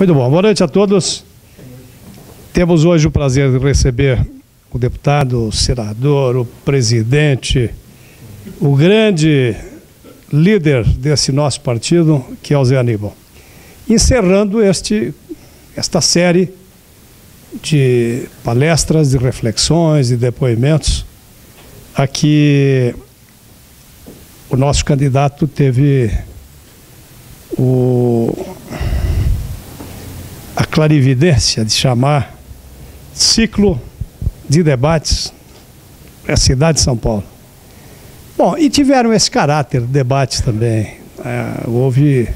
Muito bom. Boa noite a todos. Temos hoje o prazer de receber o deputado, o senador, o presidente, o grande líder desse nosso partido, que é o Zé Aníbal. Encerrando esta série de palestras, de reflexões, de depoimentos, aqui o nosso candidato teve a clarividência de chamar ciclo de debates para a cidade de São Paulo. Bom, e tiveram esse caráter de debates também. Houve,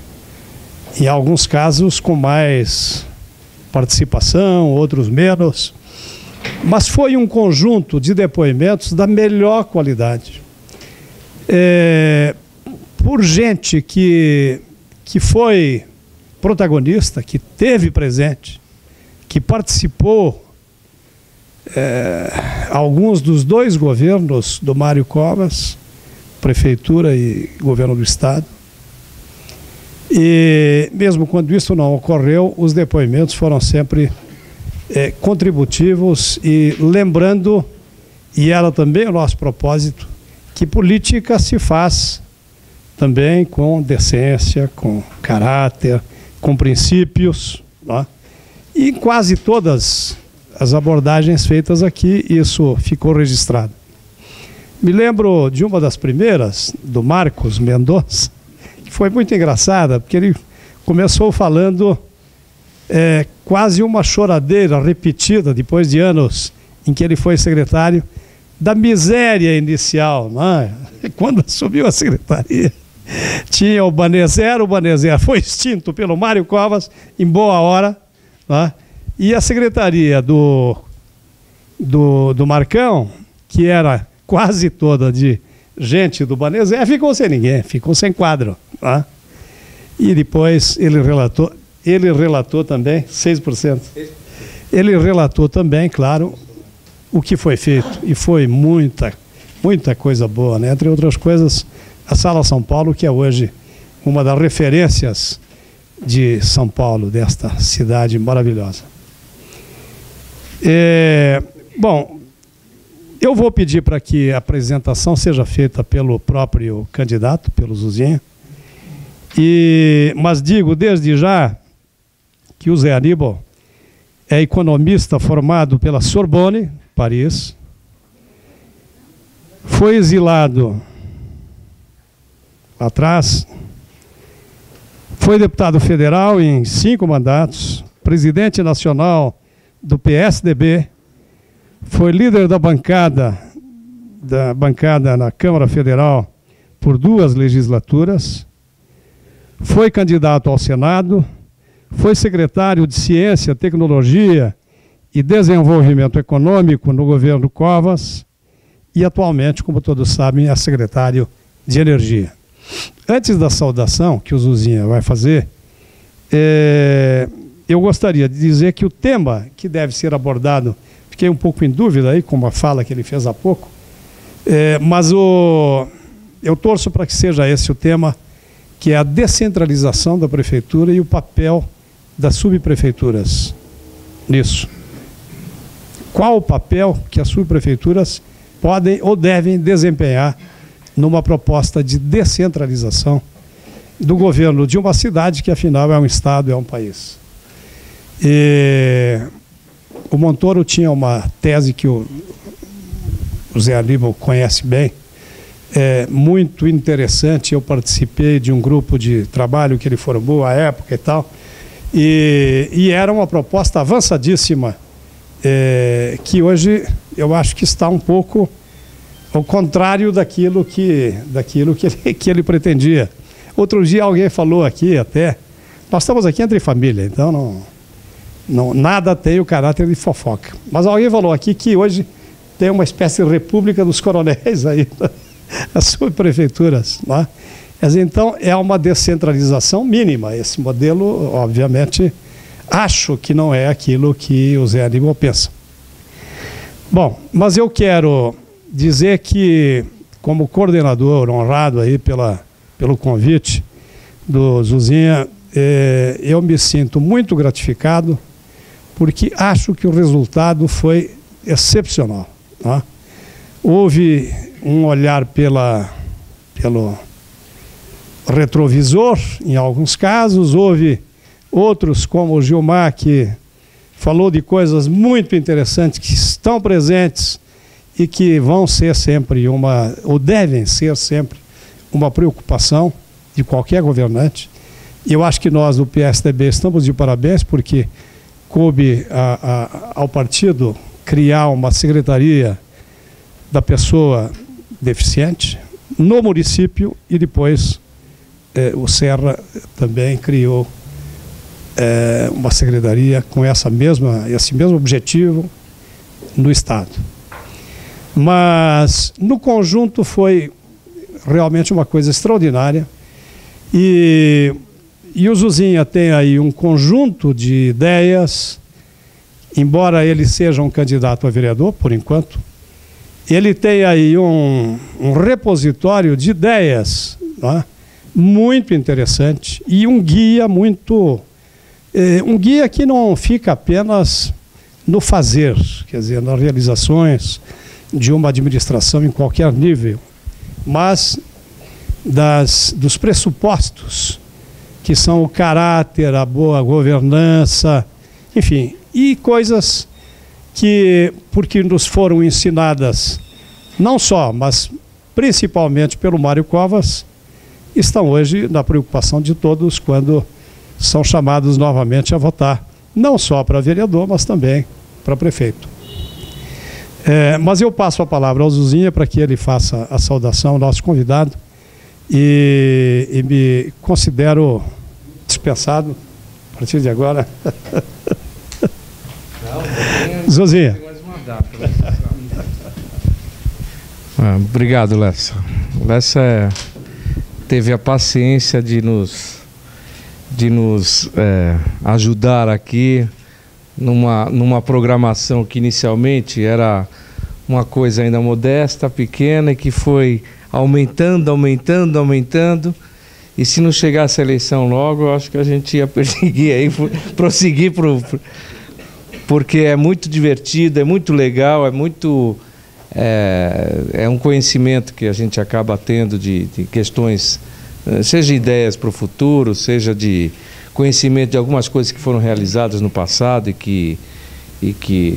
em alguns casos, com mais participação, outros menos, mas foi um conjunto de depoimentos da melhor qualidade. Por gente que foi protagonista, que teve presente, que participou, alguns dos dois governos do Mário Covas, prefeitura e governo do estado. E mesmo quando isso não ocorreu, os depoimentos foram sempre contributivos e lembrando, e era também o nosso propósito, que política se faz também com decência, com caráter, com princípios, né? E em quase todas as abordagens feitas aqui, isso ficou registrado. Me lembro de uma das primeiras, do Marcos Mendonça, que foi muito engraçada, porque ele começou falando quase uma choradeira repetida, depois de anos em que ele foi secretário, da miséria inicial, né? Quando assumiu a secretaria. Tinha o Banezer foi extinto pelo Mário Covas em boa hora, né? E a secretaria do Marcão, que era quase toda de gente do Banezer, ficou sem ninguém, ficou sem quadro, né? E depois ele relatou também 6%. Ele relatou também, claro, o que foi feito, e foi muita coisa boa, né? Entre outras coisas, a Sala São Paulo, que é hoje uma das referências de São Paulo, desta cidade maravilhosa. Bom, eu vou pedir para que a apresentação seja feita pelo próprio candidato, pelo Zuzinha, mas digo desde já que o Zé Aníbal é economista formado pela Sorbonne, Paris, foi exilado lá atrás, foi deputado federal em 5 mandatos, presidente nacional do PSDB, foi líder da bancada na Câmara Federal por 2 legislaturas, foi candidato ao Senado, foi secretário de Ciência, Tecnologia e Desenvolvimento Econômico no governo Covas e atualmente, como todos sabem, é secretário de Energia. Antes da saudação que o Zuzinha vai fazer, eu gostaria de dizer que o tema que deve ser abordado, fiquei um pouco em dúvida aí com uma fala que ele fez há pouco, mas eu torço para que seja esse o tema, que é a descentralização da prefeitura e o papel das subprefeituras nisso. Qual o papel que as subprefeituras podem ou devem desempenhar numa proposta de descentralização do governo de uma cidade que, afinal, é um estado, é um país. O Montoro tinha uma tese que o Zé Aníbal conhece bem, muito interessante. Eu participei de um grupo de trabalho que ele formou à época e tal, e era uma proposta avançadíssima, que hoje eu acho que está um pouco ao contrário daquilo que ele pretendia. Outro dia alguém falou aqui até, nós estamos aqui entre família, então nada tem o caráter de fofoca. Mas alguém falou aqui que hoje tem uma espécie de república dos coronéis aí, as subprefeituras, né? Então é uma descentralização mínima. Esse modelo, obviamente, acho que não é aquilo que o Zé Aníbal pensa. Bom, mas eu quero dizer que, como coordenador honrado aí pelo convite do Zuzinha, eu me sinto muito gratificado, porque acho que o resultado foi excepcional, tá? Houve um olhar pelo retrovisor, em alguns casos, houve outros, como o Gilmar, que falou de coisas muito interessantes que estão presentes e que vão ser sempre ou devem ser sempre, uma preocupação de qualquer governante. E eu acho que nós, do PSDB, estamos de parabéns, porque coube ao partido criar uma secretaria da pessoa deficiente no município, e depois o Serra também criou uma secretaria com esse mesmo objetivo no Estado. Mas, no conjunto, foi realmente uma coisa extraordinária. E o Zuzinha tem aí um conjunto de ideias, embora ele seja um candidato a vereador, por enquanto, ele tem aí um repositório de ideias, né, muito interessante, e um guia que não fica apenas no fazer, quer dizer, nas realizações de uma administração em qualquer nível, mas dos pressupostos, que são o caráter, a boa governança, enfim, e coisas porque nos foram ensinadas, não só, mas principalmente pelo Mário Covas, estão hoje na preocupação de todos quando são chamados novamente a votar, não só para vereador, mas também para prefeito. Mas eu passo a palavra ao Zuzinha para que ele faça a saudação ao nosso convidado e me considero dispensado a partir de agora. Zuzinha. Obrigado, Lessa. Lessa teve a paciência de nos ajudar aqui numa programação que inicialmente era uma coisa ainda modesta, pequena, e que foi aumentando. E se não chegasse a eleição logo, eu acho que a gente ia prosseguir porque é muito divertido, é muito legal, é um conhecimento que a gente acaba tendo de questões, seja ideias para o futuro, seja de conhecimento de algumas coisas que foram realizadas no passado e que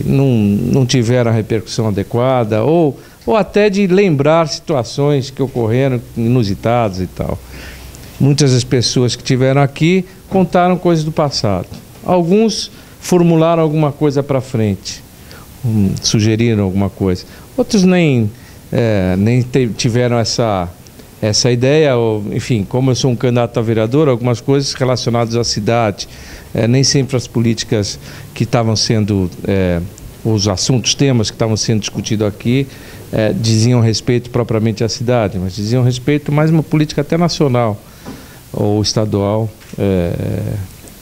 não tiveram a repercussão adequada, ou até de lembrar situações que ocorreram inusitadas e tal. Muitas das pessoas que estiveram aqui contaram coisas do passado. Alguns formularam alguma coisa para frente, sugeriram alguma coisa. Outros nem tiveram essa ideia, ou, enfim, como eu sou um candidato a vereador, algumas coisas relacionadas à cidade, nem sempre as políticas que estavam sendo, os temas que estavam sendo discutidos aqui, diziam respeito propriamente à cidade, mas diziam respeito mais a uma política até nacional ou estadual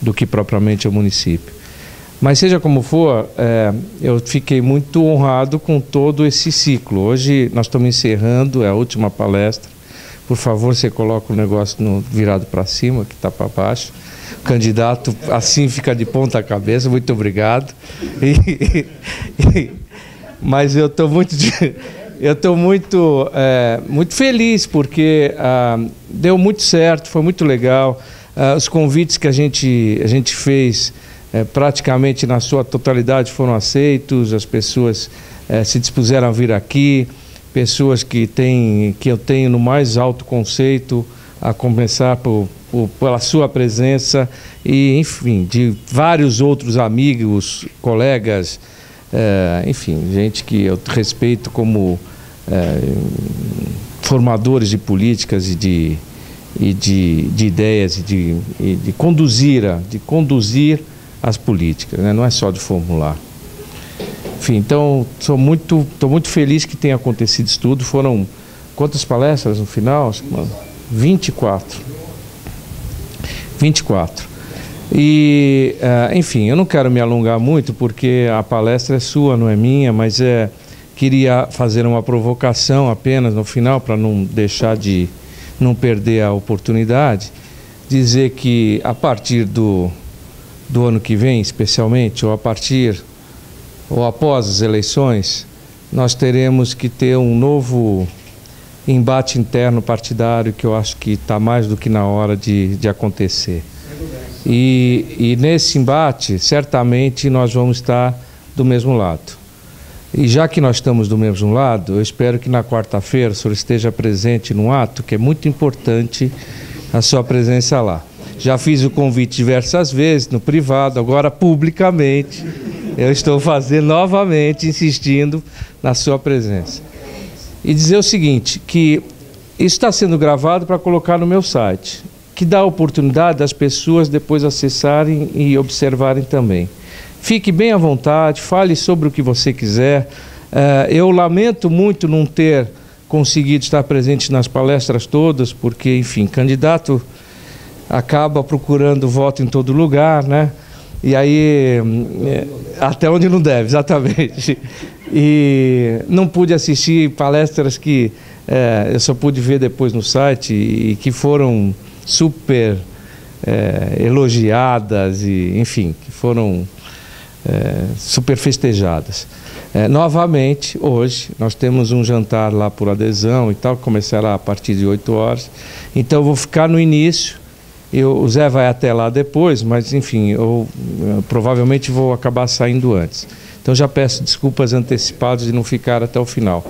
do que propriamente ao município. Mas seja como for, eu fiquei muito honrado com todo esse ciclo. Hoje nós estamos encerrando, é a última palestra. Por favor, você coloca o negócio virado para cima, que está para baixo. O candidato assim fica de ponta cabeça. Muito obrigado. Mas eu estou muito feliz, porque deu muito certo, foi muito legal. Os convites que a gente fez, praticamente na sua totalidade, foram aceitos. As pessoas se dispuseram a vir aqui. Pessoas que eu tenho no mais alto conceito, a começar pela sua presença, e, enfim, de vários outros amigos, colegas, enfim, gente que eu respeito como formadores de políticas e de ideias e de conduzir as políticas, né? Não é só de formular. Enfim, então, estou muito feliz que tenha acontecido isso tudo. Foram quantas palestras no final? 24. E, enfim, eu não quero me alongar muito, porque a palestra é sua, não é minha, mas queria fazer uma provocação apenas no final, para não deixar não perder a oportunidade. dizer que a partir do ano que vem, especialmente, ou após as eleições, nós teremos que ter um novo embate interno partidário, que eu acho que está mais do que na hora de acontecer. E nesse embate, certamente, nós vamos estar do mesmo lado. E já que nós estamos do mesmo lado, eu espero que na quarta-feira o senhor esteja presente num ato que é muito importante, a sua presença lá. Já fiz o convite diversas vezes, no privado, agora publicamente, eu estou fazendo novamente, insistindo na sua presença. E dizer o seguinte, que isso está sendo gravado para colocar no meu site, que dá a oportunidade das pessoas depois acessarem e observarem também. Fique bem à vontade, fale sobre o que você quiser. Eu lamento muito não ter conseguido estar presente nas palestras todas, porque, enfim, candidato acaba procurando voto em todo lugar, né? E aí, até onde não deve, exatamente. E não pude assistir palestras que eu só pude ver depois no site e que foram super elogiadas e, enfim, que foram super festejadas. Novamente, hoje, nós temos um jantar lá por adesão e tal, que começará a partir de 8 horas. Então, eu vou ficar no início. O Zé vai até lá depois, mas, enfim, eu provavelmente vou acabar saindo antes. Então, já peço desculpas antecipadas de não ficar até o final.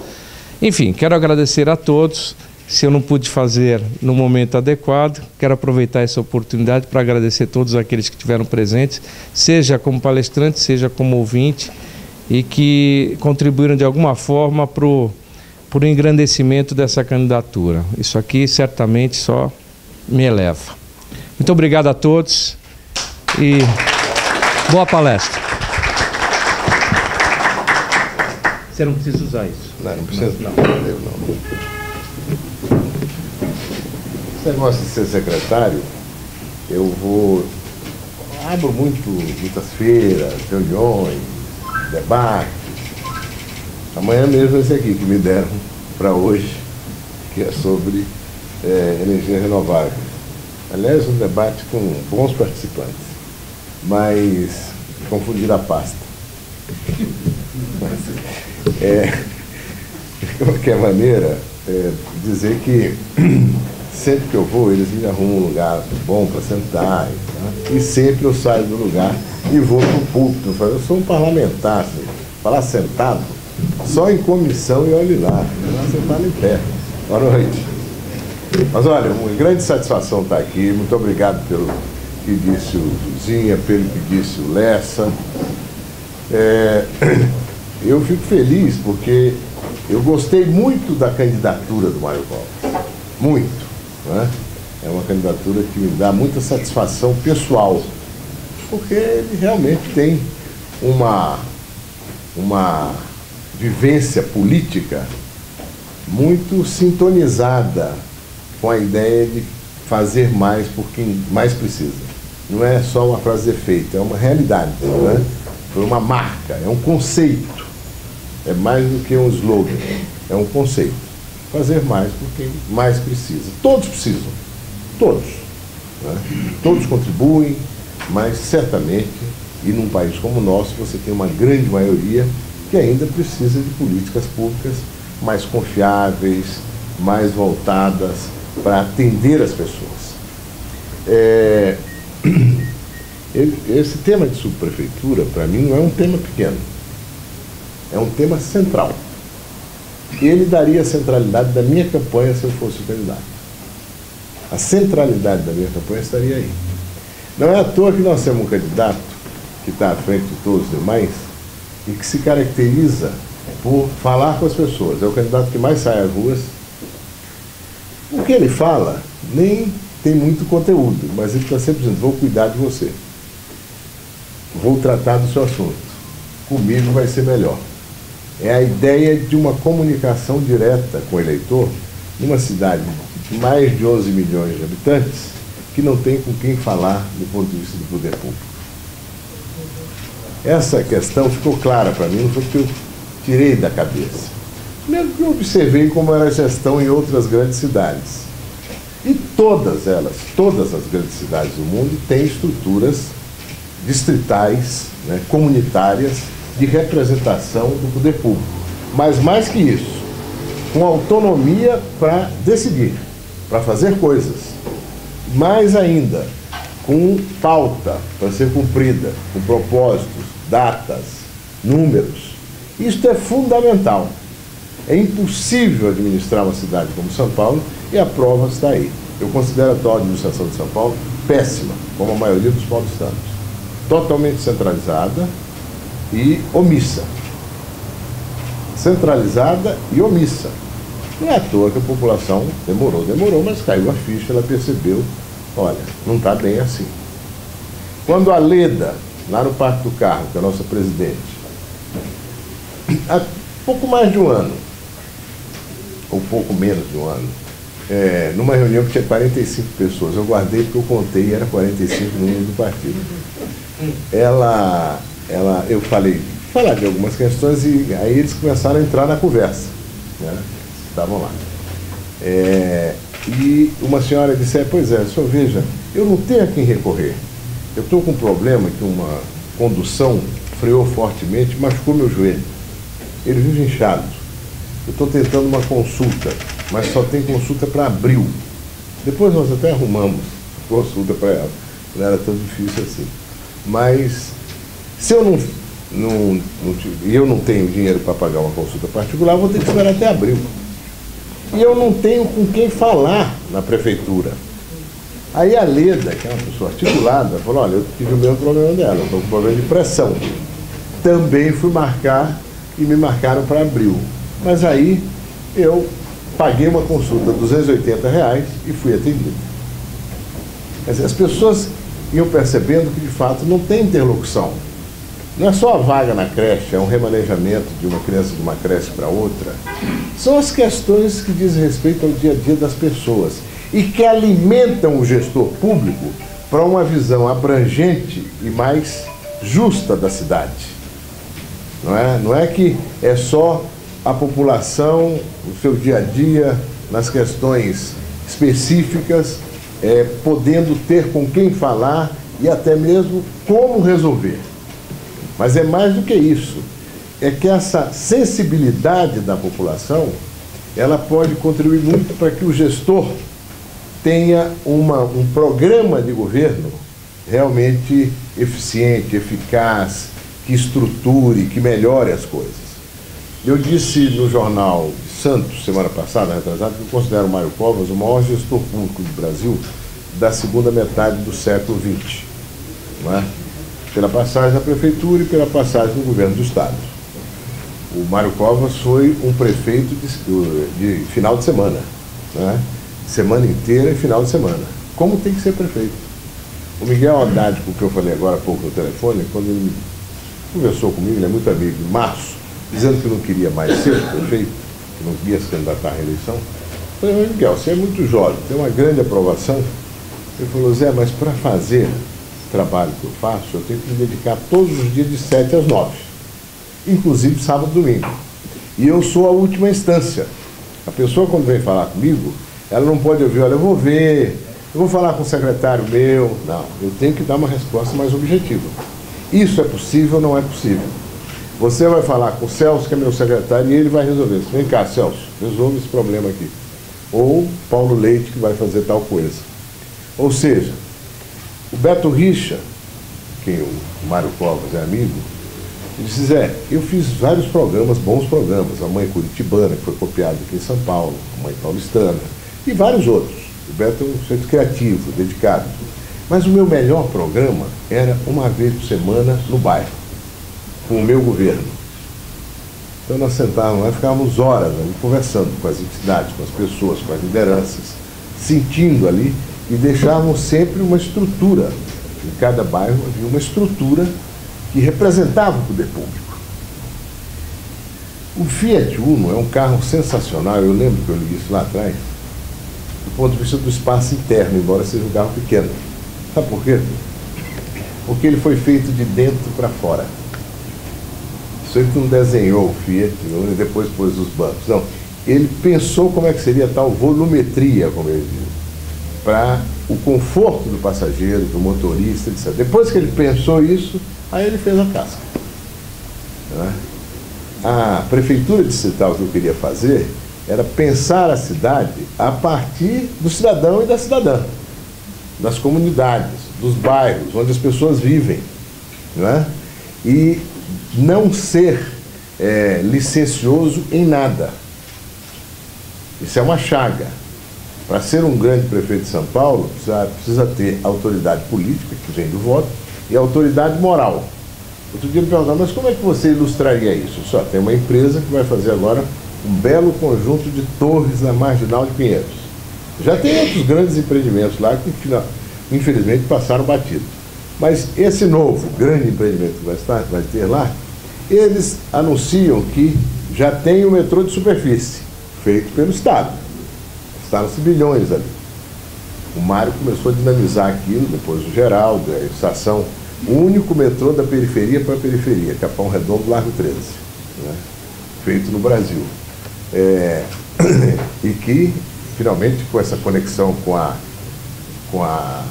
Enfim, quero agradecer a todos. Se eu não pude fazer no momento adequado, quero aproveitar essa oportunidade para agradecer a todos aqueles que estiveram presentes, seja como palestrante, seja como ouvinte, e que contribuíram de alguma forma para o engrandecimento dessa candidatura. Isso aqui certamente só me eleva. Muito obrigado a todos e boa palestra. Você não precisa usar isso. Não precisa. Não. Esse negócio de ser secretário, abro muitas feiras, reuniões, debates. Amanhã mesmo esse aqui que me deram para hoje, que é sobre energia renovável. Aliás, um debate com bons participantes, mas confundir a pasta. De qualquer maneira, dizer que sempre que eu vou, eles me arrumam um lugar bom para sentar, e sempre eu saio do lugar e vou para o púlpito. Eu sou um parlamentar, assim, falar sentado, só em comissão e olhe lá, sentado em pé. Boa noite. Mas olha, uma grande satisfação estar aqui. Muito obrigado pelo que disse o Zuzinha, pelo que disse o Lessa. Eu fico feliz porque eu gostei muito da candidatura do Mário Covas. Muito. Né? É uma candidatura que me dá muita satisfação pessoal, porque ele realmente tem uma vivência política muito sintonizada com a ideia de fazer mais por quem mais precisa. Não é só uma frase de efeito, é uma realidade, né? Foi uma marca, é um conceito. É mais do que um slogan, é um conceito. Fazer mais por quem mais precisa. Todos precisam, todos. Né? Todos contribuem, mas certamente, e num país como o nosso, você tem uma grande maioria que ainda precisa de políticas públicas mais confiáveis, mais voltadas para atender as pessoas. Esse tema de subprefeitura, para mim, não é um tema pequeno. É um tema central. Ele daria a centralidade da minha campanha se eu fosse o candidato. A centralidade da minha campanha estaria aí. Não é à toa que nós temos um candidato que está à frente de todos os demais e que se caracteriza por falar com as pessoas. É o candidato que mais sai às ruas. O que ele fala nem tem muito conteúdo, mas ele está sempre dizendo: vou cuidar de você. Vou tratar do seu assunto. Comigo vai ser melhor. É a ideia de uma comunicação direta com o eleitor numa cidade de mais de 11 milhões de habitantes que não tem com quem falar do ponto de vista do poder público. Essa questão ficou clara para mim, não foi que eu tirei da cabeça. Primeiro que eu observei como era a gestão em outras grandes cidades. E todas elas, todas as grandes cidades do mundo têm estruturas distritais, né, comunitárias, de representação do poder público. Mas mais que isso, com autonomia para decidir, para fazer coisas. Mais ainda, com pauta para ser cumprida, com propósitos, datas, números. Isto é fundamental. É impossível administrar uma cidade como São Paulo e a prova está aí. Eu considero a atual administração de São Paulo péssima, como a maioria dos paulistanos. Totalmente centralizada e omissa. Centralizada e omissa. Não é à toa que a população demorou, mas caiu a ficha, ela percebeu, olha, não está bem assim. Quando a Leda, lá no Parque do Carmo, que é a nossa presidente, há pouco mais de um ano, ou pouco menos de um ano, numa reunião que tinha 45 pessoas, eu guardei porque eu contei, era 45 números do partido. Eu falei, falar de algumas questões e aí eles começaram a entrar na conversa, né? Estavam lá. E uma senhora disse, pois é, senhor, veja, eu não tenho a quem recorrer. Eu estou com um problema que uma condução freou fortemente, machucou meu joelho. Ele vive inchado. Eu estou tentando uma consulta, mas só tem consulta para abril. Depois nós até arrumamos consulta para ela. Não era tão difícil assim. Mas se eu eu não tenho dinheiro para pagar uma consulta particular, eu vou ter que esperar até abril. E eu não tenho com quem falar na prefeitura. Aí a Leda, que é uma pessoa articulada, falou, olha, eu tive o mesmo problema dela, estou com problema de pressão. Também fui marcar e me marcaram para abril. Mas aí eu paguei uma consulta de R$280 e fui atendido. Quer dizer, as pessoas iam percebendo que de fato não tem interlocução. Não é só a vaga na creche, é um remanejamento de uma criança de uma creche para outra. São as questões que dizem respeito ao dia a dia das pessoas e que alimentam o gestor público para uma visão abrangente e mais justa da cidade. Não é que é só a população, o seu dia a dia, nas questões específicas, podendo ter com quem falar e até mesmo como resolver. Mas é mais do que isso. É que essa sensibilidade da população, ela pode contribuir muito para que o gestor tenha um programa de governo realmente eficiente, eficaz, que estruture, que melhore as coisas. Eu disse no jornal Santos, semana passada, retrasada, que eu considero o Mário Covas o maior gestor público do Brasil da segunda metade do século XX. Não é? Pela passagem na prefeitura e pela passagem no governo do Estado. O Mário Covas foi um prefeito de final de semana, né? Semana inteira e final de semana. Como tem que ser prefeito. O Miguel Haddad, com o que eu falei agora há pouco no telefone, quando ele conversou comigo, ele é muito amigo, em março, dizendo que não queria mais ser prefeito, que não queria se candidatar à reeleição. Eu falei, Miguel, você é muito jovem, tem uma grande aprovação. Ele falou, Zé, mas para fazer trabalho que eu faço, eu tenho que me dedicar todos os dias de 7 às 9, inclusive sábado e domingo. E eu sou a última instância. A pessoa, quando vem falar comigo, ela não pode ouvir, olha, eu vou ver, eu vou falar com o secretário meu. Não, eu tenho que dar uma resposta mais objetiva. Isso é possível ou não é possível? Você vai falar com o Celso, que é meu secretário, e ele vai resolver. Vem cá, Celso, resolve esse problema aqui. Ou Paulo Leite, que vai fazer tal coisa. Ou seja, o Beto Richa, quem o Mário Covas é amigo, ele disse, Zé, eu fiz vários programas, bons programas, a Mãe Curitibana, que foi copiada aqui em São Paulo, a Mãe Paulistana, e vários outros. O Beto é um sujeito criativo, dedicado. Mas o meu melhor programa era uma vez por semana no bairro, com o meu governo. Então nós sentávamos lá e ficávamos horas ali, conversando com as entidades, com as pessoas, com as lideranças, sentindo ali, e deixávamos sempre uma estrutura. Em cada bairro havia uma estrutura que representava o poder público. O Fiat Uno é um carro sensacional, eu lembro que eu li isso lá atrás, do ponto de vista do espaço interno, embora seja um carro pequeno. Sabe por quê? Porque ele foi feito de dentro para fora. Isso ele não desenhou o Fiat Uno e depois pôs os bancos. Não, ele pensou como é que seria tal volumetria, como ele diz. para o conforto do passageiro, do motorista, etc. Depois que ele pensou isso, aí ele fez a casca. Né? A prefeitura distrital, que eu queria fazer era pensar a cidade a partir do cidadão e da cidadã, das comunidades, dos bairros, onde as pessoas vivem, não é? E não ser licencioso em nada. Isso é uma chaga. Para ser um grande prefeito de São Paulo, precisa ter autoridade política, que vem do voto, e autoridade moral. Outro dia me perguntaram, mas como é que você ilustraria isso? Só tem uma empresa que vai fazer agora um belo conjunto de torres na Marginal de Pinheiros. Já tem outros grandes empreendimentos lá que, infelizmente, passaram batido. Mas esse novo grande empreendimento que vai ter lá, eles anunciam que já tem o metrô de superfície, feito pelo Estado. Gastaram-se bilhões ali. O Mário começou a dinamizar aquilo, depois o Geraldo, a estação, o único metrô da periferia para a periferia, Capão Redondo, Largo 13, né? Feito no Brasil. E que, finalmente, com essa conexão com a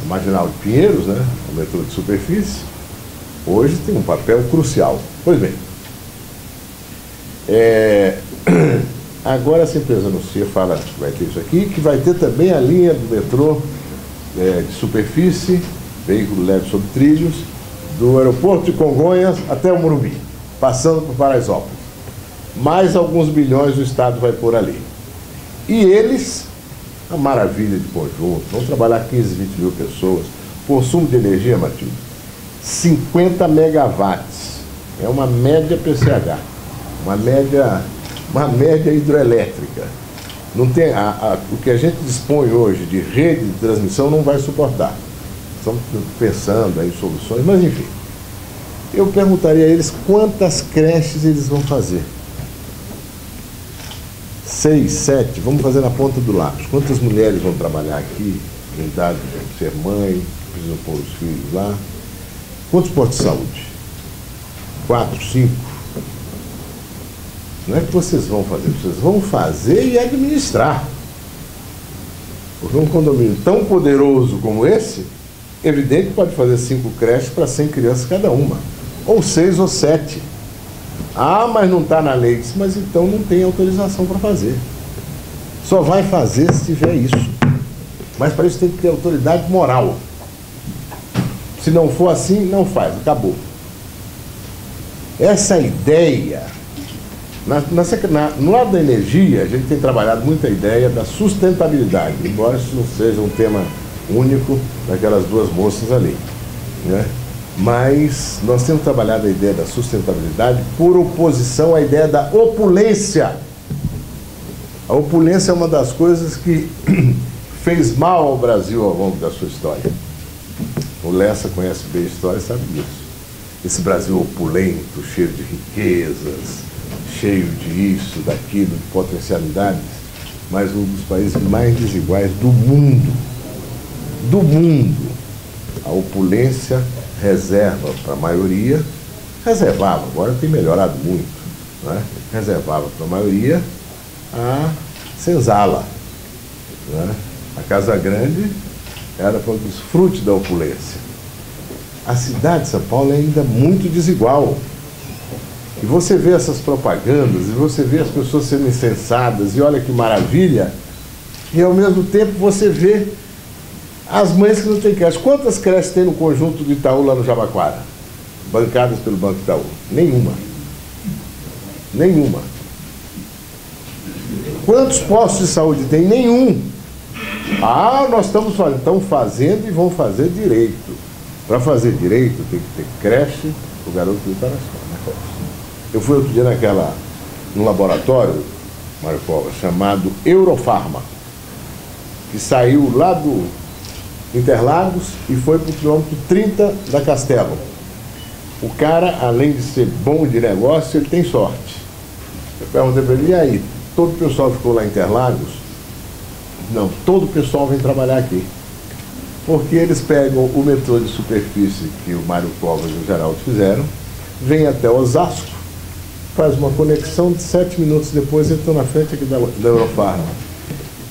Marginal de Pinheiros, né, o metrô de superfície, hoje tem um papel crucial. Pois bem, agora essa empresa anuncia, fala que vai ter isso aqui, que vai ter também a linha do metrô de superfície, veículo leve sobre trilhos, do aeroporto de Congonhas até o Morumbi, passando por Paraisópolis. Mais alguns bilhões o Estado vai pôr ali. E eles, a maravilha de conjunto, vão trabalhar 15, 20 mil pessoas, consumo de energia, Matilde, 50 megawatts, é uma média PCH, uma média hidroelétrica. Não tem, o que a gente dispõe hoje de rede de transmissão não vai suportar. Estamos pensando em soluções, mas enfim. Eu perguntaria a eles quantas creches eles vão fazer. 6, 7, vamos fazer na ponta do lápis. Quantas mulheres vão trabalhar aqui, em idade de ser mãe, precisam pôr os filhos lá? Quantos postos de saúde? 4, 5? Não é que vocês vão fazer e administrar. Porque um condomínio tão poderoso como esse, evidente que pode fazer 5 creches para 100 crianças cada uma, ou 6 ou 7. Ah, mas não está na lei. Mas então não tem autorização para fazer. Só vai fazer se tiver isso. Mas para isso tem que ter autoridade moral. Se não for assim, não faz, acabou. Essa ideia, no lado da energia, a gente tem trabalhado muito a ideia da sustentabilidade, embora isso não seja um tema único daquelas duas moças ali, né? Mas nós temos trabalhado a ideia da sustentabilidade por oposição à ideia da opulência. A opulência é uma das coisas que fez mal ao Brasil ao longo da sua história. O Lessa conhece bem a história e sabe disso. Esse Brasil opulento, cheio de riquezas, cheio disso, daquilo, de potencialidades, mas um dos países mais desiguais do mundo. Do mundo. A opulência reserva para a maioria, reservava, agora tem melhorado muito, né? Reservava para a maioria a senzala, né? A Casa Grande era para o desfrute da opulência. A cidade de São Paulo é ainda muito desigual. E você vê essas propagandas, e você vê as pessoas sendo insensadas, e olha que maravilha, e ao mesmo tempo você vê as mães que não têm creche. Quantas creches tem no conjunto do Itaú lá no Jabaquara? Bancadas pelo Banco Itaú? Nenhuma. Nenhuma. Quantos postos de saúde tem? Nenhum. Ah, nós estamos fazendo e vão fazer direito. Para fazer direito tem que ter creche, o garoto que está na escola. Eu fui outro dia num laboratório, Mário Covas, chamado Eurofarma, que saiu lá do Interlagos e foi para o quilômetro 30 da Castelo. O cara, além de ser bom de negócio, ele tem sorte. Eu perguntei para ele, e aí, todo o pessoal ficou lá em Interlagos? Não, todo o pessoal vem trabalhar aqui. Porque eles pegam o metrô de superfície que o Mário Covas e o Geraldo fizeram, vem até Osasco, faz uma conexão de 7 minutos depois, entram na frente aqui da Eurofarma.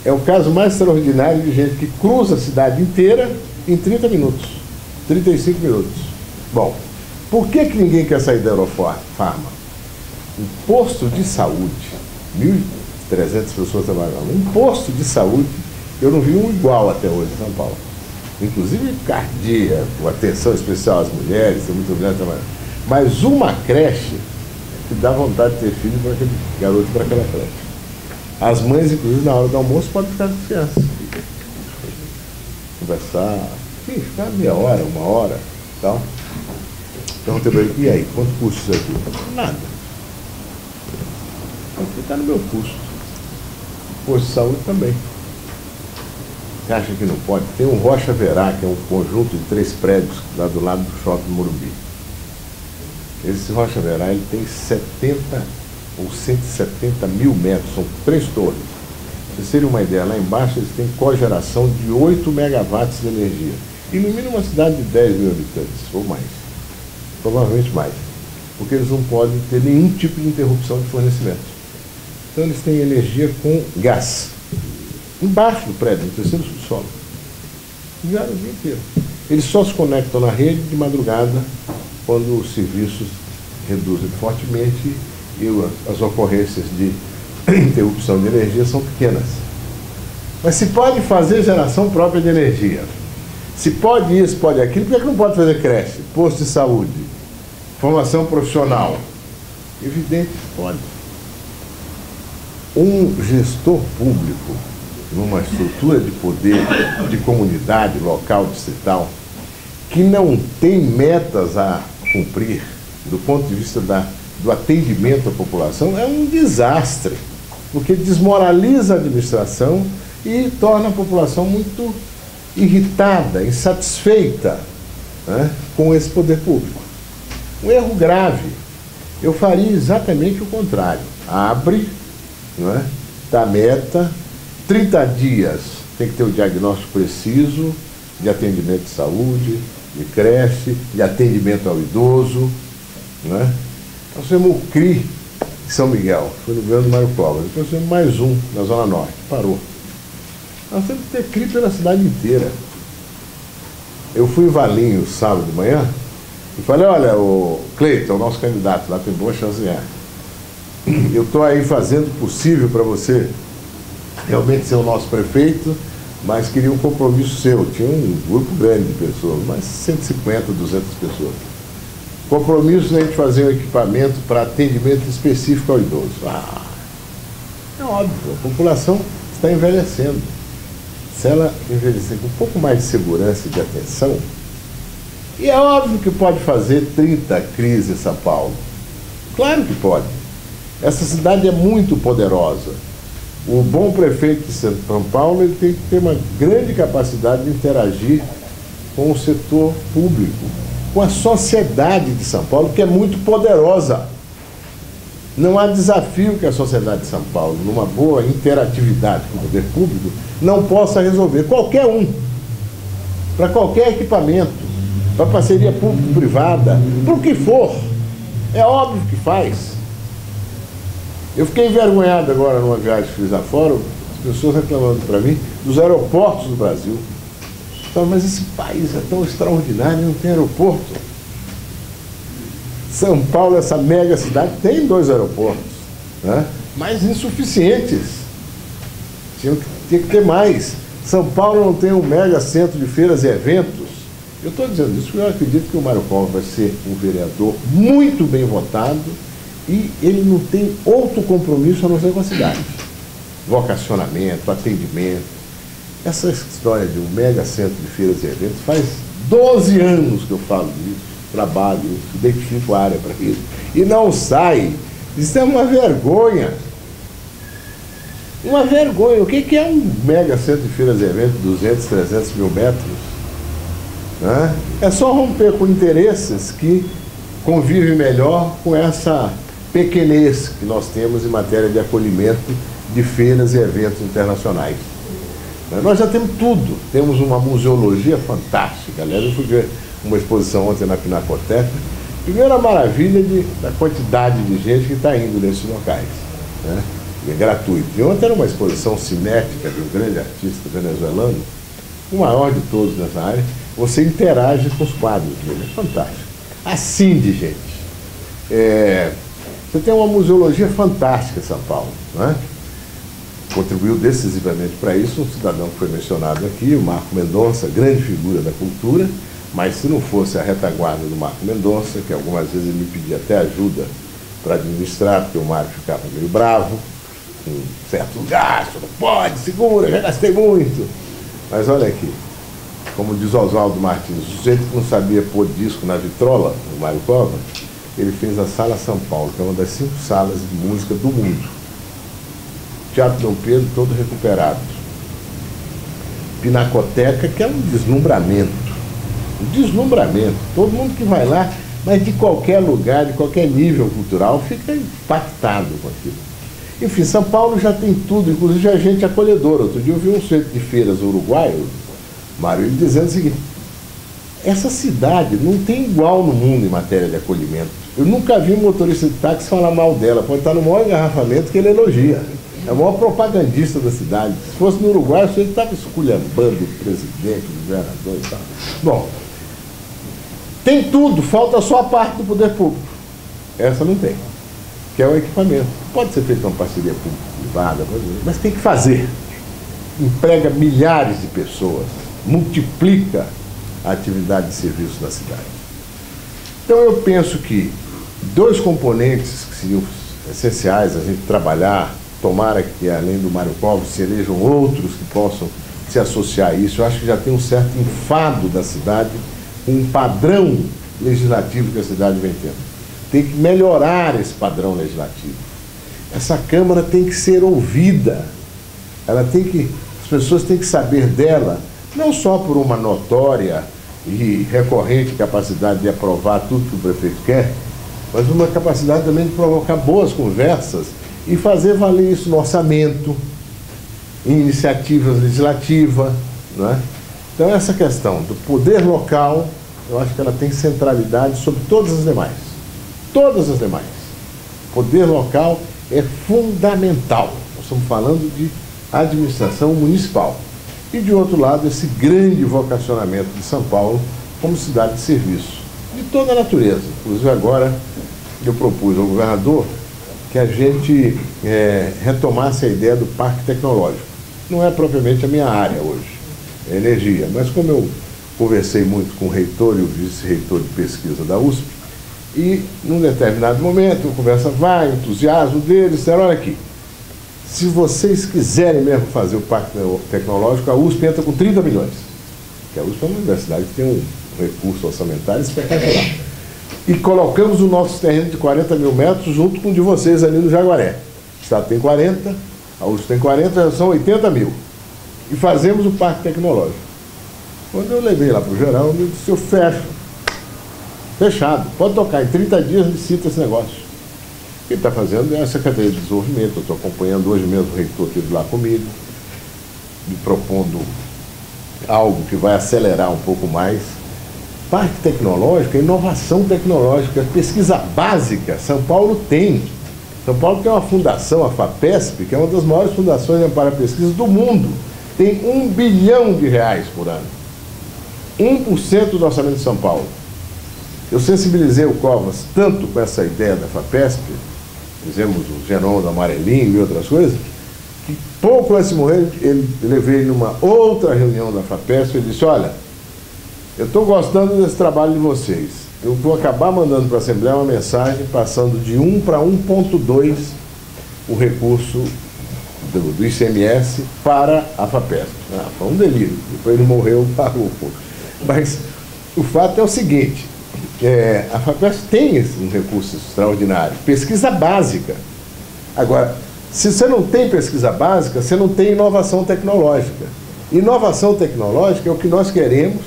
É o caso mais extraordinário de gente que cruza a cidade inteira em 30 minutos, 35 minutos. Bom, por que ninguém quer sair da Eurofarma? Um posto de saúde, 1.300 pessoas trabalhando, um posto de saúde, eu não vi um igual até hoje em São Paulo. Inclusive cardíaco, atenção especial às mulheres, tem muitas mulheres trabalhando. Mas uma creche que dá vontade de ter filho para aquele garoto para aquela creche. As mães, inclusive, na hora do almoço, podem ficar com as crianças. Conversar, enfim, ficar meia hora, uma hora, tal. Perguntei para ele, e aí, quanto custa isso aqui? Nada. Está no meu custo. Posto de saúde também. Você acha que não pode? Tem um Rocha Verá, que é um conjunto de 3 prédios lá do lado do Shopping Morumbi. Esse Rocha Verá, ele tem 70 ou 170 mil metros, são 3 torres. Pra vocês terem uma ideia, lá embaixo eles têm cogeração de 8 megawatts de energia. Ilumina uma cidade de 10 mil habitantes, ou mais. Provavelmente mais. Porque eles não podem ter nenhum tipo de interrupção de fornecimento. Então eles têm energia com gás. Embaixo do prédio, no terceiro subsolo. O dia inteiro. Eles só se conectam na rede de madrugada, quando os serviços reduzem fortemente e as ocorrências de interrupção de energia são pequenas. Mas se pode fazer geração própria de energia, se pode isso, pode aquilo, por que não pode fazer creche, posto de saúde, formação profissional? Evidente que pode. Um gestor público, numa estrutura de poder, de comunidade local, distrital, que não tem metas a cumprir, do ponto de vista do atendimento à população, é um desastre, porque desmoraliza a administração e torna a população muito irritada, insatisfeita, né, com esse poder público. Um erro grave. Eu faria exatamente o contrário. Abre, não é, dá meta, 30 dias tem que ter o diagnóstico preciso de atendimento de saúde, de creche, de atendimento ao idoso, né? Nós temos o CRI de São Miguel, foi no governo do Mário Covas. Depois temos mais um na Zona Norte, parou. Nós temos que ter CRI pela cidade inteira. Eu fui em Valinhos sábado de manhã e falei, olha, o Cleiton, nosso candidato, lá tem boa chance de ganhar. Eu estou aí fazendo o possível para você realmente ser o nosso prefeito, mas queria um compromisso seu. Tinha um grupo grande de pessoas, mais 150, 200 pessoas. Compromisso de a gente fazer um equipamento para atendimento específico ao idoso. É óbvio, a população está envelhecendo. Se ela envelhecer com um pouco mais de segurança e de atenção, e é óbvio que pode fazer 30 CRIs em São Paulo. Claro que pode. Essa cidade é muito poderosa. O bom prefeito de São Paulo, ele tem que ter uma grande capacidade de interagir com o setor público, com a sociedade de São Paulo, que é muito poderosa. Não há desafio que a sociedade de São Paulo, numa boa interatividade com o poder público, não possa resolver. Qualquer um, para qualquer equipamento, para parceria público-privada, para o que for, é óbvio que faz. Eu fiquei envergonhado agora numa viagem que fiz lá fora, as pessoas reclamando para mim dos aeroportos do Brasil. Então, mas esse país é tão extraordinário, não tem aeroporto. São Paulo, essa mega cidade, tem 2 aeroportos, né? Mas insuficientes. Tinha que ter mais. São Paulo não tem um mega centro de feiras e eventos. Eu estou dizendo isso porque eu acredito que o Mário Covas vai ser um vereador muito bem votado e ele não tem outro compromisso a não ser com a cidade. Vocacionamento, atendimento. Essa história de um mega centro de feiras e eventos faz 12 anos que eu falo disso, trabalho, identifico a área para isso, e não sai. Isso é uma vergonha. Uma vergonha. O que é um mega centro de feiras e eventos, 200, 300 mil metros? Né? É só romper com interesses que convivem melhor com essa pequenez que nós temos em matéria de acolhimento de feiras e eventos internacionais. Nós já temos tudo. Temos uma museologia fantástica. Aliás, eu fui ver uma exposição ontem na Pinacoteca. Primeiro, a maravilha da quantidade de gente que está indo nesses locais, né? e é gratuito. E ontem era uma exposição cinética de um grande artista venezuelano, o maior de todos nessa área. Você interage com os quadros dele, é fantástico. Assim de gente. Você tem uma museologia fantástica em São Paulo, não é? Contribuiu decisivamente para isso um cidadão que foi mencionado aqui, o Marco Mendonça, grande figura da cultura, mas se não fosse a retaguarda do Marco Mendonça, que algumas vezes ele me pedia até ajuda para administrar, porque o Mário ficava meio bravo, com certo gasto, não pode, segura, já gastei muito. Mas olha aqui, como diz Oswaldo Martins, o sujeito que não sabia pôr disco na vitrola, o Mário Cova, ele fez a Sala São Paulo, que é uma das 5 salas de música do mundo. Teatro Dom Pedro todo recuperado. Pinacoteca, que é um deslumbramento. Um deslumbramento. Todo mundo que vai lá, mas de qualquer lugar, de qualquer nível cultural, fica impactado com aquilo. Enfim, São Paulo já tem tudo, inclusive a gente acolhedora. Outro dia eu vi um centro de feiras uruguaio, Mário, ele dizendo o seguinte: essa cidade não tem igual no mundo em matéria de acolhimento. Eu nunca vi um motorista de táxi falar mal dela. Pode estar no maior engarrafamento que ele elogia. É o maior propagandista da cidade. Se fosse no Uruguai, o senhor estava esculhambando o presidente, o governador e tal. Bom, tem tudo, falta só a parte do poder público. Essa não tem, que é o equipamento. Pode ser feita uma parceria público-privada, mas tem que fazer. Emprega milhares de pessoas, multiplica a atividade de serviço da cidade. Então eu penso que 2 componentes que seriam essenciais a gente trabalhar, tomara que além do Mário Cova se elejam outros que possam se associar a isso. Eu acho que já tem um certo enfado da cidade, um padrão legislativo que a cidade vem tendo. Tem que melhorar esse padrão legislativo. Essa Câmara tem que ser ouvida. As pessoas têm que saber dela, não só por uma notória e recorrente capacidade de aprovar tudo que o prefeito quer, mas uma capacidade também de provocar boas conversas e fazer valer isso no orçamento, em iniciativas legislativas, não é? Então essa questão do poder local, eu acho que ela tem centralidade sobre todas as demais. Todas as demais. Poder local é fundamental. Nós estamos falando de administração municipal. E de outro lado, esse grande vocacionamento de São Paulo como cidade de serviço, de toda a natureza. Inclusive agora eu propus ao governador que a gente retomasse a ideia do parque tecnológico. Não é propriamente a minha área hoje, é energia, mas como eu conversei muito com o reitor e o vice-reitor de pesquisa da USP, e num determinado momento a conversa vai, o entusiasmo deles, disseram: olha aqui, se vocês quiserem mesmo fazer o parque tecnológico, a USP entra com 30 milhões. Porque a USP é uma universidade que tem um recurso orçamentário espetacular. E colocamos o nosso terreno de 40 mil metros junto com o de vocês ali no Jaguaré. O Estado tem 40, a USP tem 40, já são 80 mil. E fazemos o parque tecnológico. Quando eu levei lá para o geral, eu disse: eu fecho. Fechado. Pode tocar. Em 30 dias licita esse negócio. Quem está fazendo é a Secretaria de Desenvolvimento. Eu estou acompanhando hoje mesmo, o reitor esteve lá comigo, me propondo algo que vai acelerar um pouco mais. Parque tecnológico é inovação tecnológica, pesquisa básica. São Paulo tem. São Paulo tem uma fundação, a FAPESP, que é uma das maiores fundações de amparo à pesquisa do mundo. Tem R$1 bilhão por ano. 1% do orçamento de São Paulo. Eu sensibilizei o Covas tanto com essa ideia da FAPESP, fizemos o genoma do amarelinho e outras coisas, que pouco antes de morrer, eu levei ele numa outra reunião da FAPESP e disse: olha, eu estou gostando desse trabalho de vocês. Eu vou acabar mandando para a Assembleia uma mensagem passando de 1 para 1,2 o recurso do ICMS para a FAPESP. Foi um delírio. Depois ele morreu, pagou. Mas o fato é o seguinte: a FAPESP tem um recurso extraordinário, pesquisa básica. Agora, se você não tem pesquisa básica, você não tem inovação tecnológica. Inovação tecnológica é o que nós queremos,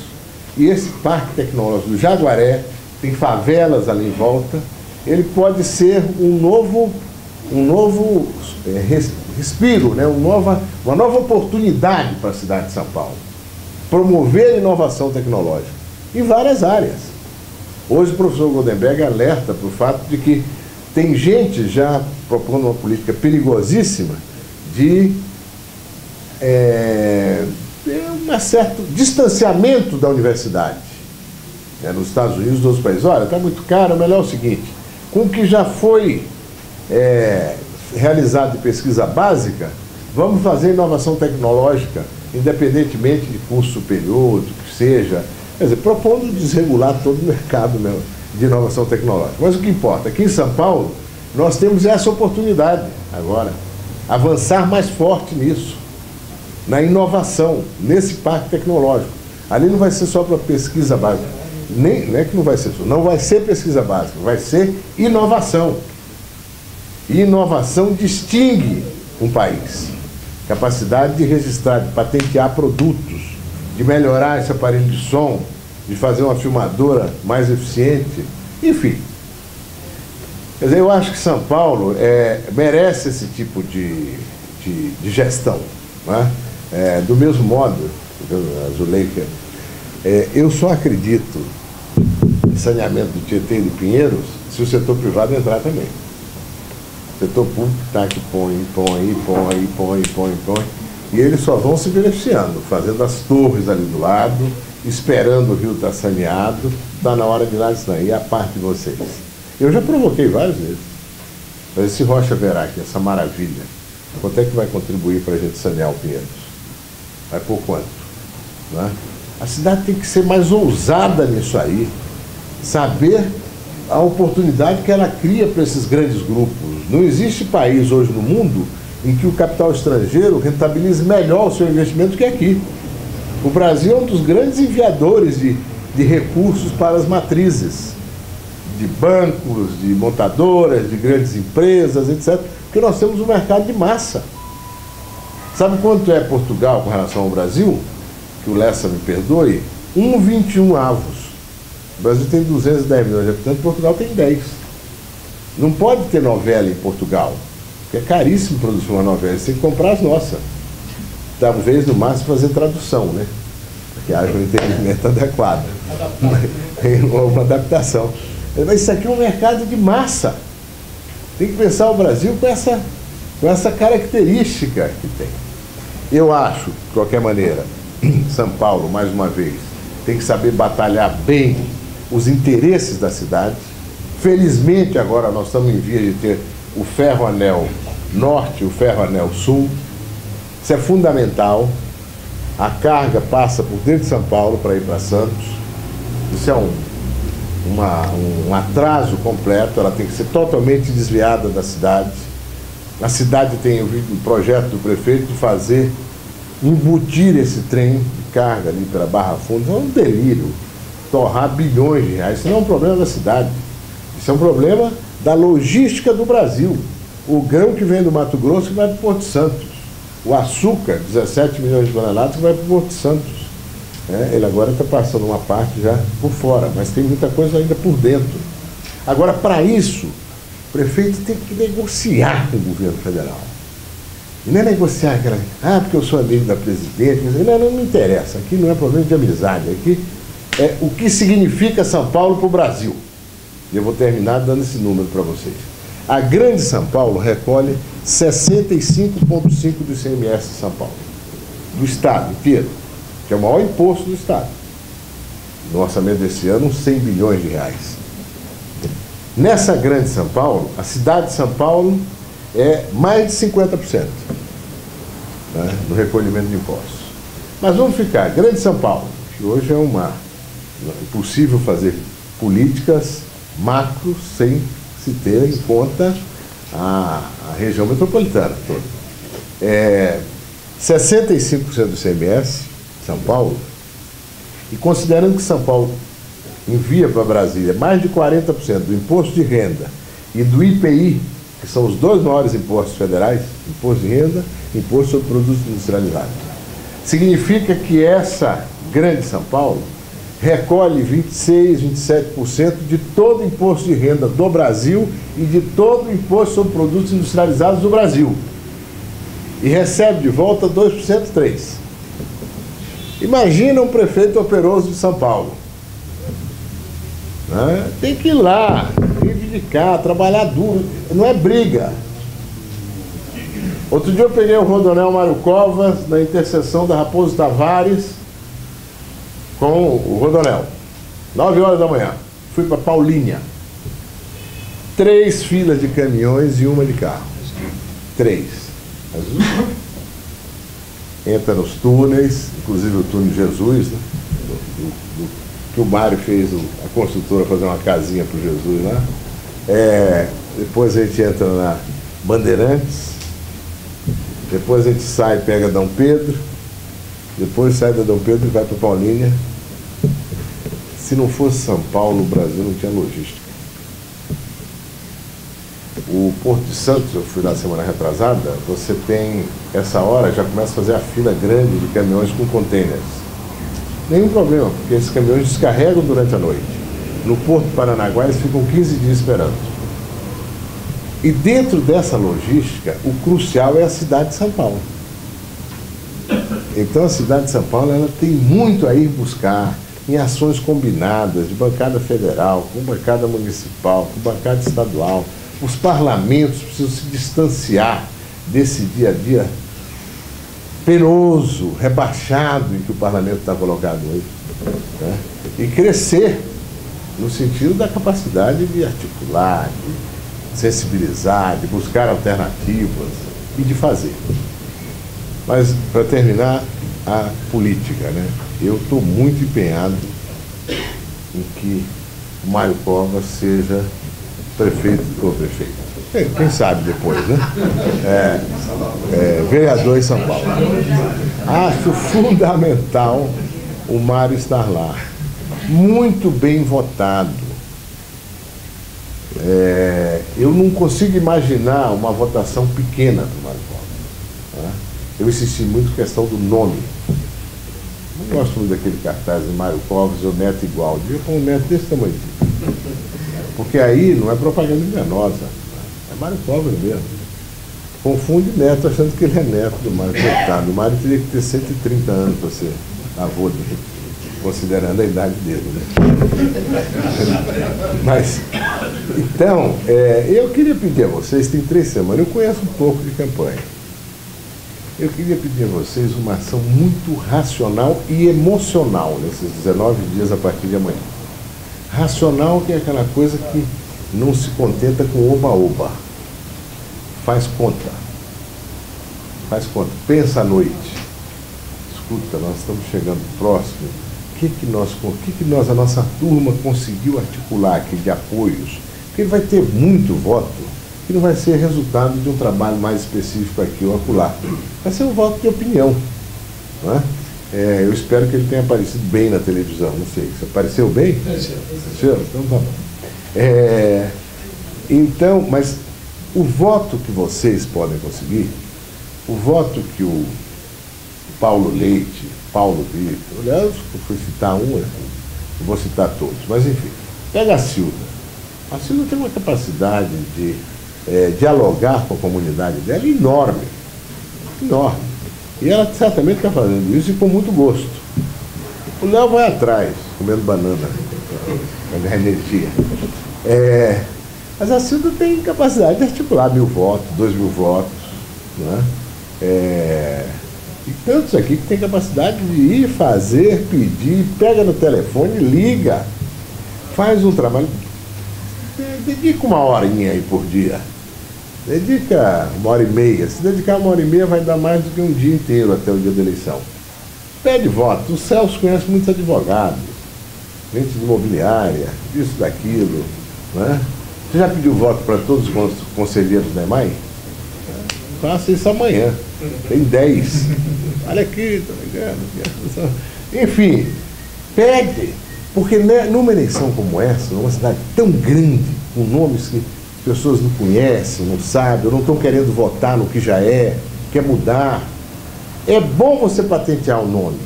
e esse parque tecnológico do Jaguaré, tem favelas ali em volta, ele pode ser um novo respiro, né? uma nova oportunidade para a cidade de São Paulo. Promover a inovação tecnológica em várias áreas. Hoje o professor Goldenberg alerta para o fato de que Tem gente já propondo uma política perigosíssima de um certo distanciamento da universidade. Nos Estados Unidos e nos outros países. Olha, está muito caro, melhor é o seguinte, com o que já foi realizado de pesquisa básica, vamos fazer inovação tecnológica, independentemente de curso superior, do que seja. Quer dizer, propondo desregular todo o mercado de inovação tecnológica. Mas o que importa, aqui em São Paulo, nós temos essa oportunidade agora, avançar mais forte nisso, na inovação, nesse parque tecnológico. Ali não vai ser só para pesquisa básica, não é que não vai ser só, não vai ser pesquisa básica, vai ser inovação. E inovação distingue um país. Capacidade de registrar, de patentear produtos, de melhorar esse aparelho de som, de fazer uma filmadora mais eficiente, enfim. Quer dizer, eu acho que São Paulo merece esse tipo de gestão. Não é? Do mesmo modo, Zuleika, eu só acredito em saneamento do Tietê e do Pinheiros se o setor privado entrar também. O setor público está que põe, e eles só vão se beneficiando, fazendo as torres ali do lado, esperando o rio estar saneado, está na hora de ir lá ensinar. E a parte de vocês? Eu já provoquei várias vezes. Mas esse Rocha Verac, essa maravilha, quanto é que vai contribuir para a gente sanear o Pinheiros? Vai por quanto? Não é? A cidade tem que ser mais ousada nisso aí, saber a oportunidade que ela cria para esses grandes grupos. Não existe país hoje no mundo em que o capital estrangeiro rentabilize melhor o seu investimento que aqui. O Brasil é um dos grandes enviadores de recursos para as matrizes, de bancos, de montadoras, de grandes empresas, etc. Porque nós temos um mercado de massa. Sabe quanto é Portugal com relação ao Brasil? Que o Lessa me perdoe, 1,21 avos. O Brasil tem 210 milhões de habitantes, Portugal tem 10. Não pode ter novela em Portugal, porque é caríssimo produzir uma novela, você tem que comprar as nossas. Talvez, no máximo, fazer tradução, né? Para que haja um entendimento adequado. Uma adaptação. Mas isso aqui é um mercado de massa. Tem que pensar o Brasil com essa característica que tem. Eu acho, de qualquer maneira, São Paulo, mais uma vez, tem que saber batalhar bem os interesses da cidade. Felizmente, agora nós estamos em via de ter o Ferroanel Norte e o Ferroanel Sul. Isso é fundamental. A carga passa por dentro de São Paulo para ir para Santos. Isso é um atraso completo, ela tem que ser totalmente desviada da cidade. A cidade tem um projeto do prefeito de embutir esse trem de carga ali pela Barra Funda. É um delírio, torrar bilhões de reais. Isso não é um problema da cidade, isso é um problema da logística do Brasil. O grão que vem do Mato Grosso que vai para o Porto Santos, o açúcar, 17 milhões de toneladas, que vai para o Porto Santos. Ele agora está passando uma parte já por fora, mas tem muita coisa ainda por dentro. Agora, para isso, o prefeito tem que negociar com o governo federal. E não é negociar aquela... porque eu sou amigo da presidente. Não me interessa. Aqui não é problema de amizade. Aqui é o que significa São Paulo para o Brasil. E eu vou terminar dando esse número para vocês. A Grande São Paulo recolhe 65,5% do ICMS de São Paulo. Do Estado inteiro. Que é o maior imposto do Estado. No orçamento desse ano, 100 bilhões de reais. Nessa Grande São Paulo, a cidade de São Paulo é mais de 50%, né, no recolhimento de impostos. Mas vamos ficar, Grande São Paulo, que hoje é impossível fazer políticas macro sem se ter em conta a região metropolitana toda. 65% do ICMS, São Paulo, e considerando que São Paulo envia para Brasília mais de 40% do imposto de renda e do IPI, que são os dois maiores impostos federais, imposto de renda e imposto sobre produtos industrializados. Significa que essa Grande São Paulo recolhe 26, 27% de todo o imposto de renda do Brasil e de todo o imposto sobre produtos industrializados do Brasil. E recebe de volta 2%, 3%. Imagina um prefeito operoso de São Paulo. Tem que ir lá reivindicar, trabalhar duro. Não é briga. Outro dia eu peguei o Rodonel Mário Covas na interseção da Raposo Tavares com o Rodonel. 9 horas da manhã. Fui para Paulínia. 3 filas de caminhões e uma de carro. 3. Entra nos túneis, inclusive o túnel Jesus, né? Que o Mário fez, a construtora, fazer uma casinha para o Jesus lá. Depois a gente entra na Bandeirantes. Depois a gente sai e pega Dom Pedro. Depois sai da Dom Pedro e vai para Paulínia. Se não fosse São Paulo, o Brasil não tinha logística. O Porto de Santos, eu fui lá semana retrasada, você tem, essa hora, já começa a fazer a fila grande de caminhões com containers. Nenhum problema, porque esses caminhões descarregam durante a noite. No Porto de Paranaguá, eles ficam 15 dias esperando. E dentro dessa logística, o crucial é a cidade de São Paulo. Então a cidade de São Paulo, ela tem muito a ir buscar em ações combinadas de bancada federal, com bancada municipal, com bancada estadual. Os parlamentos precisam se distanciar desse dia a dia penoso, rebaixado em que o parlamento está colocado hoje, né? E crescer no sentido da capacidade de articular, de sensibilizar, de buscar alternativas e de fazer. Mas, para terminar, a política, né? Eu estou muito empenhado em que o Mário Covas seja prefeito ou prefeito. Quem sabe depois, né? Vereador em São Paulo. Acho fundamental o Mário estar lá. Muito bem votado. Eu não consigo imaginar uma votação pequena do Mário Covas, né? Eu insisti muito na questão do nome. Não gosto muito daquele cartaz de Mário Covas ou Neto igual. Devia pôr um neto desse tamanho. Porque aí não é propaganda enganosa. É Mário Covas mesmo. Confunde neto achando que ele é neto do Mário. Coitado. O Mário teria que ter 130 anos para ser avô dele, considerando a idade dele, né? Mas, então, eu queria pedir a vocês, tem 3 semanas, eu conheço um pouco de campanha. Eu queria pedir a vocês uma ação muito racional e emocional nesses 19 dias a partir de amanhã. Racional, que é aquela coisa que não se contenta com oba-oba. Faz conta. Faz conta. Pensa à noite. Escuta, nós estamos chegando próximo. O que nós, a nossa turma, conseguiu articular aqui de apoios? Porque ele vai ter muito voto, que não vai ser resultado de um trabalho mais específico aqui ou acolá. Vai ser um voto de opinião, não é? Eu espero que ele tenha aparecido bem na televisão, não sei. Você apareceu bem? Então tá bom. Então, mas o voto que vocês podem conseguir, o voto que o Paulo Leite, Paulo Vitor, aliás, eu fui citar um, eu vou citar todos, mas enfim, pega a Silva. A Silva tem uma capacidade de dialogar com a comunidade dela enorme, enorme. E ela certamente está fazendo isso e com muito gosto. O Léo vai atrás, comendo banana, para ganhar energia. Mas a Silva tem capacidade de articular 1.000 votos, 2.000 votos, né? E tantos aqui que tem capacidade de ir fazer, pedir, pega no telefone, liga, faz um trabalho. Dedica 1 horinha aí por dia. Dedica 1h30. Se dedicar 1h30 vai dar mais do que um dia inteiro até o dia da eleição. Pede voto. O Celso conhece muitos advogados, gente de imobiliária, isso, daquilo, né? Você já pediu voto para todos os conselheiros da EMAI? Faça isso amanhã. Tem 10. Olha aqui, tá ligado? Enfim, pede. Porque numa eleição como essa, numa cidade tão grande, com nomes que as pessoas não conhecem, não sabem, ou não estão querendo votar no que já quer mudar, é bom você patentear o nome.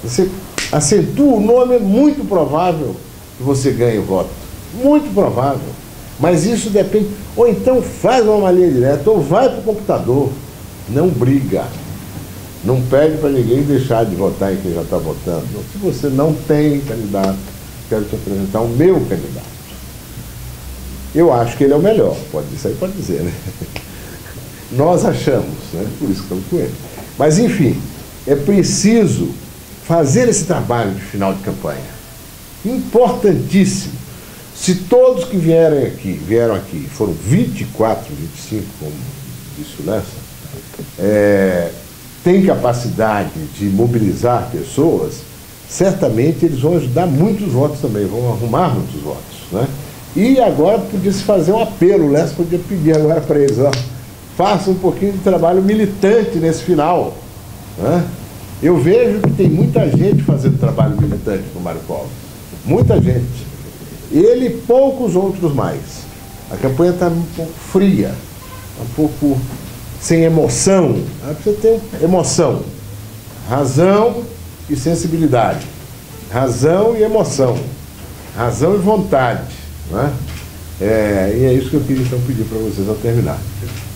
Você acentua o nome, é muito provável que você ganhe o voto. Muito provável. Mas isso depende. Ou então faz uma linha direta, ou vai para o computador. Não briga. Não pede para ninguém deixar de votar em quem já está votando. Se você não tem candidato, quero te apresentar o meu candidato. Eu acho que ele é o melhor, isso aí pode dizer, né? Nós achamos, né? Por isso que estamos com ele. Mas, enfim, é preciso fazer esse trabalho de final de campanha. Importantíssimo. Se todos que vieram aqui, foram 24, 25, como disse o Lessa, têm capacidade de mobilizar pessoas, certamente eles vão ajudar muitos votos também, vão arrumar muitos votos, né? E agora podia se fazer um apelo, o Lessa podia pedir agora para eles, ó, faça um pouquinho de trabalho militante nesse final, né? Eu vejo que tem muita gente fazendo trabalho militante com o Mário Covas, muita gente. Ele e poucos outros mais. A campanha está um pouco fria, um pouco sem emoção. Precisa ter emoção, razão e sensibilidade, razão e emoção, razão e vontade, né? E é isso que eu queria então pedir para vocês ao terminar.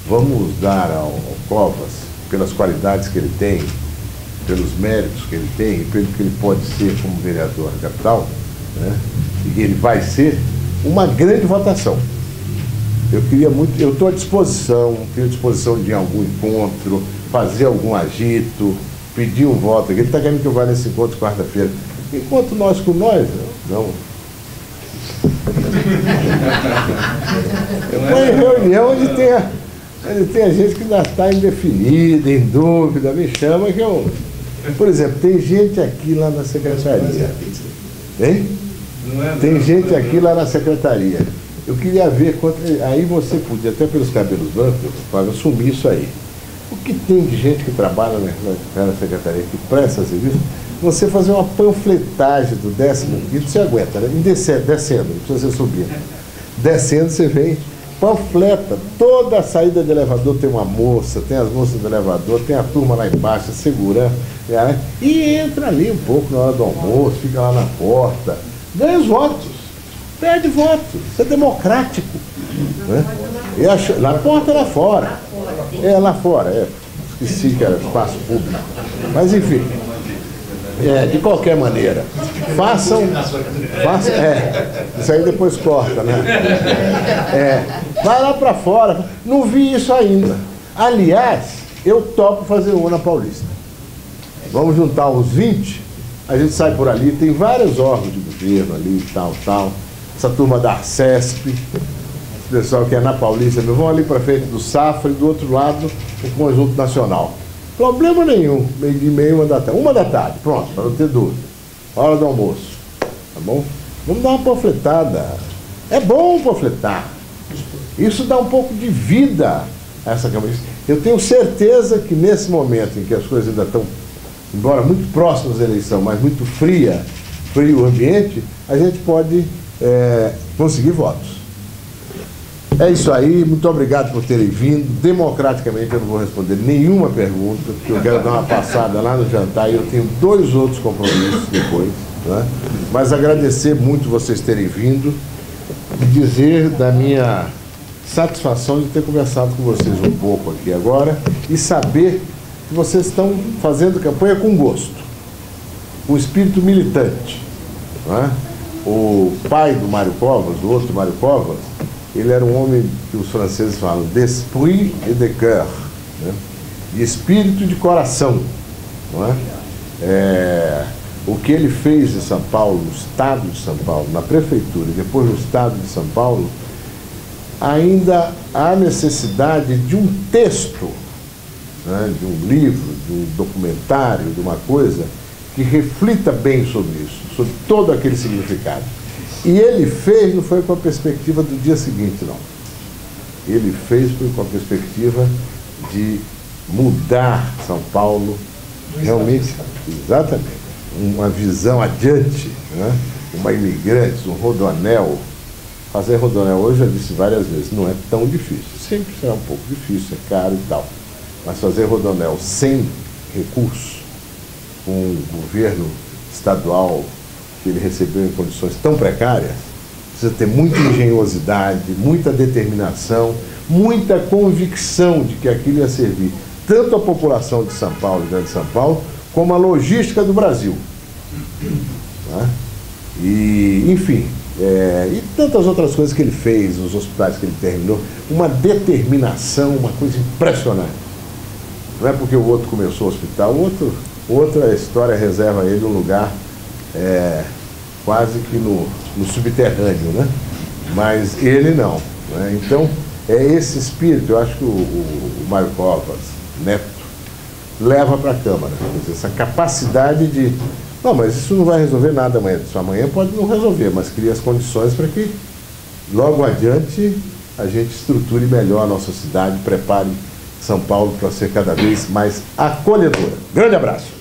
Vamos dar ao Covas, pelas qualidades que ele tem, pelos méritos que ele tem e pelo que ele pode ser como vereador da capital, né? E ele vai ser uma grande votação. Eu queria muito, eu estou à disposição, tenho disposição de ir a algum encontro, fazer algum agito, pedir um voto. Ele está querendo que eu vá nesse encontro quarta-feira. Enquanto nós com nós, não. Eu vou em reunião onde tem a gente que ainda está indefinida, em dúvida, me chama que eu... Por exemplo, tem gente aqui lá na secretaria. Hein? Tem gente aqui lá na secretaria. Eu queria ver quanto... Aí você podia, até pelos cabelos brancos, para assumir isso aí. O que tem de gente que trabalha na secretaria, que presta serviço, você fazer uma panfletagem do 15º, você aguenta, né? Descendo, não precisa ser subindo. Descendo, você vem, panfleta, toda a saída de elevador tem uma moça, tem as moças do elevador, tem a turma lá embaixo, segurança, né? E entra ali um pouco na hora do almoço, fica lá na porta, ganha os votos, perde votos, isso é democrático, né? Na porta lá fora. Lá fora, esqueci que era espaço público. Mas enfim, de qualquer maneira, façam, isso aí depois corta, né? Vai lá para fora, não vi isso ainda. Aliás, eu topo fazer uma na Paulista. Vamos juntar uns 20, a gente sai por ali, tem vários órgãos de governo ali, tal. Essa turma da Arcesp, o pessoal que é na Paulista, vão ali para frente do Safra e do outro lado o Conjunto Nacional. Problema nenhum, 12h30, 1h, pronto, para não ter dúvida. Hora do almoço, tá bom? Vamos dar uma panfletada. É bom panfletar. Isso dá um pouco de vida a essa Câmara. Eu tenho certeza que nesse momento em que as coisas ainda estão, embora muito próximas da eleição, mas muito frio o ambiente, a gente pode conseguir votos. É isso aí, muito obrigado por terem vindo. Democraticamente eu não vou responder nenhuma pergunta, porque eu quero dar uma passada lá no jantar e eu tenho 2 outros compromissos depois, né? Mas agradecer muito vocês terem vindo e dizer da minha satisfação de ter conversado com vocês um pouco aqui agora e saber que vocês estão fazendo campanha com gosto, com espírito militante, né? O pai do Mário Covas, o outro Mário Covas, ele era um homem que os franceses falam d'esprit et de cœur, né? De espírito e de coração, não é? O que ele fez em São Paulo, no estado de São Paulo, na prefeitura e depois no estado de São Paulo, ainda há necessidade de um texto, né? De um livro, de um documentário, de uma coisa que reflita bem sobre isso, sobre todo aquele significado. E ele fez, não foi com a perspectiva do dia seguinte, não. Ele fez com a perspectiva de mudar São Paulo, realmente, exatamente, uma visão adiante, né? Uma imigrante, um rodoanel. Fazer rodoanel hoje, já disse várias vezes, não é tão difícil. Sempre será um pouco difícil, é caro e tal. Mas fazer rodoanel sem recurso, com um governo estadual que ele recebeu em condições tão precárias, precisa ter muita engenhosidade, muita determinação, muita convicção de que aquilo ia servir tanto a população de São Paulo, Grande São Paulo, como a logística do Brasil. Né? E, enfim, E tantas outras coisas que ele fez, os hospitais que ele terminou, uma determinação, uma coisa impressionante. Não é porque o outro começou o hospital, outra história reserva a ele um lugar quase que no subterrâneo, né? Mas ele não, né? Então, é esse espírito, eu acho que o Mário Covas Neto leva para a Câmara, quer dizer, essa capacidade de... Não, mas isso não vai resolver nada amanhã. Isso amanhã pode não resolver, mas cria as condições para que logo adiante a gente estruture melhor a nossa cidade, prepare São Paulo para ser cada vez mais acolhedora. Grande abraço!